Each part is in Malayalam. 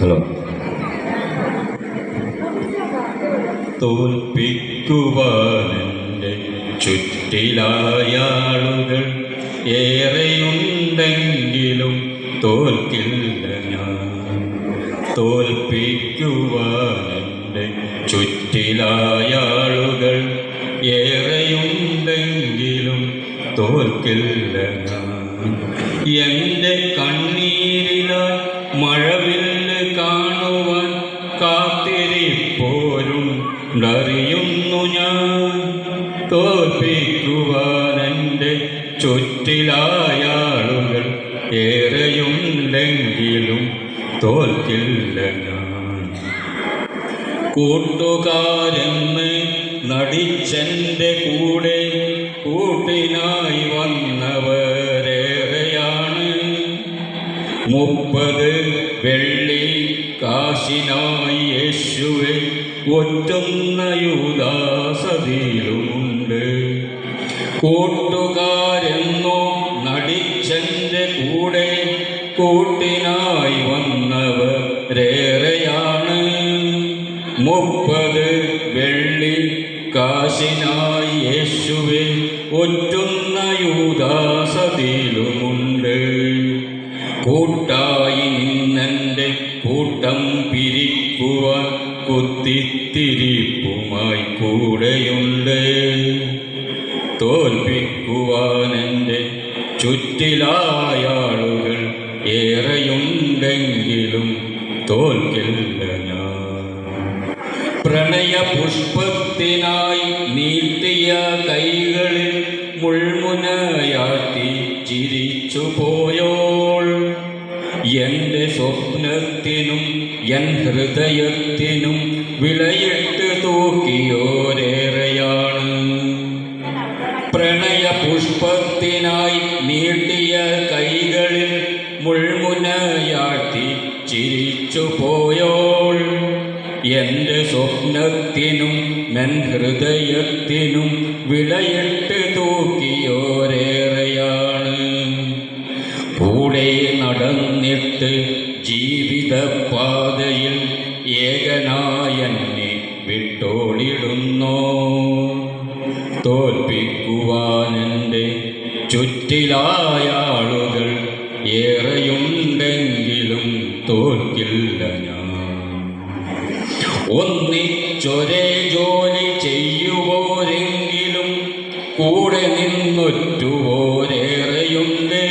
ഹലോ. തോൽപ്പിക്കുവാനെൻ്റെ ചുറ്റിലായാളുകൾ ഏറെയുണ്ടെങ്കിലും തോൽക്കില്ല ഞാൻ. തോൽപ്പിക്കുവാനെൻ്റെ ചുറ്റിലായാളുകൾ ഏറെയുണ്ടെങ്കിലും തോൽക്കില്ല ഞാൻ. എൻ്റെ കണ്ണീരിലായി മഴവില്ല് കാണുവാൻ കാത്തിരിപ്പോരുണ്ടറിയുന്നു ഞാൻ. തോൽപ്പിക്കുവാൻ എൻ്റെ ചുറ്റിലായാളുകൾ ഏറെയുണ്ടെങ്കിലും തോൽക്കില്ല ഞാൻ. കൂട്ടുകാരെന്ന് നടിച്ചെൻ്റെ കൂടെ കൂട്ടിനായി വന്നവരേറെയാണ്. 30 വെള്ളി കാശിനായി യേശുവെ ഒറ്റുന്ന യൂദാസതിയിലുമുണ്ട്. കൂട്ടുകാരെന്നോ നടിച്ചെൻ്റെ കൂടെ കൂട്ടിനായി വന്നവരേറെയാണ്. 30 വെള്ളി കാശിനായി യേശുവെ ഒറ്റുന്ന യൂദാസതിയിലുമുണ്ട്. കൂട്ടായി നിന്നെൻ്റെ കൂട്ടം പിരിക്കുവാൻ കുത്തിത്തിരിപ്പുമായി കൂടെയുണ്ട്. തോൽപ്പിക്കുവാൻ എൻ്റെ ചുറ്റിലായാളുകൾ ഏറെയുണ്ടെങ്കിലും തോൽക്കില്ല ഞാൻ. പ്രണയപുഷ്പത്തിനായി നീട്ടിയ കൈകളിൽ മുൾമുനയാട്ടി ചിരിച്ചു പോയോൾ എൻ്റെ സ്വപ്നത്തിനും എൻ ഹൃദയത്തിനും വിലയിട്ട് തൂക്കിയോരേറെയാണ്. പ്രണയപുഷ്പത്തിനായി നീട്ടിയ കൈകളിൽ മുൾമുനയാട്ടി ചിരിച്ചു പോയോൾ എൻ്റെ സ്വപ്നത്തിനും എൻ ഹൃദയത്തിനും വിലയിട്ട് തൂക്കിയോരേറെയാണ്. കൂടെ നടന്നിട്ട് ജീവിതപാതയിൽ ഏകനായെന്നെ വിട്ടോടിടുന്നോ. തോൽപ്പിക്കുവാൻ എൻ്റെ ചുറ്റിലായാളുകൾ ഏറെയുണ്ടെങ്കിലും തോൽക്കില്ല ഞാൻ. ഒന്നിച്ചൊരേ ജോലി ചെയ്യുവോരെങ്കിലും കൂടെ നിന്നൊറ്റുവോരേറെയുണ്ട്.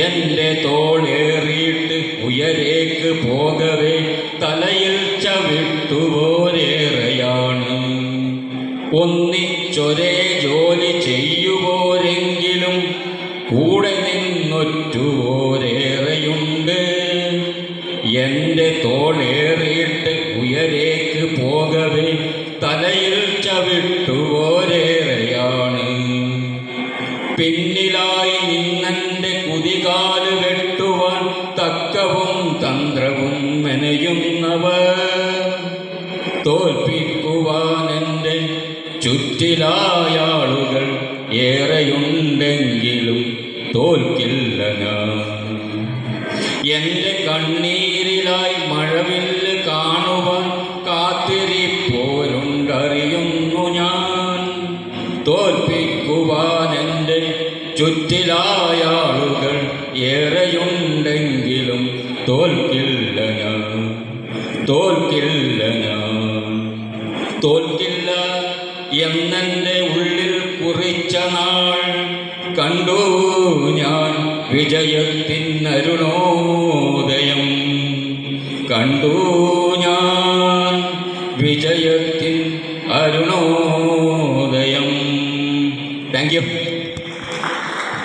എൻ്റെ തോളേറിയിട്ട് ഉയരേക്ക് പോകവേ തലയിൽ ചവിട്ടുവോരേറെയാണ്. ഒന്നിച്ചൊരേ ജോലി ചെയ്യുവോരെങ്കിലും കൂടെ നിന്നൊറ്റുവോരേറെയുണ്ട്. എൻ്റെ തോളേറിയിട്ട് ഉയരേക്ക് പോകവേ തലയിൽ ചവിട്ടുവോരേറെയാണ്. പിന്നിലായി നിന്നെൻ്റെ കുതികാല് വെട്ടുവാൻ തക്കവും തന്ത്രവും മെനയുന്നവർ. തോൽപ്പിക്കുവാൻ എൻ്റെ ചുറ്റിലായാളുകൾ ഏറെയുണ്ടെങ്കിലും തോൽക്കില്ല ഞാൻ. എൻ്റെ കണ്ണീരിലായി മഴവില്ല് കാണുവാൻ കാത്തിരിപ്പോരുണ്ടറിയുന്നു ഞാൻ. തോൽപ്പിക്കുവാൻ എൻ്റെ ചുറ്റിലായാളുകൾ ഏറെയുണ്ടെങ്കിലും തോൽക്കില്ല ഞാൻ. തോൽക്കില്ല ഞാൻ. തോൽക്കില്ല എന്നെൻ്റെ ഉള്ളിൽ കുറിച്ച നാൾ കണ്ടു ഞാൻ വിജയത്തിൻ അരുണോദയം. കണ്ടു ഞാൻ വിജയത്തിൻ അരുണോദയം. Thank you.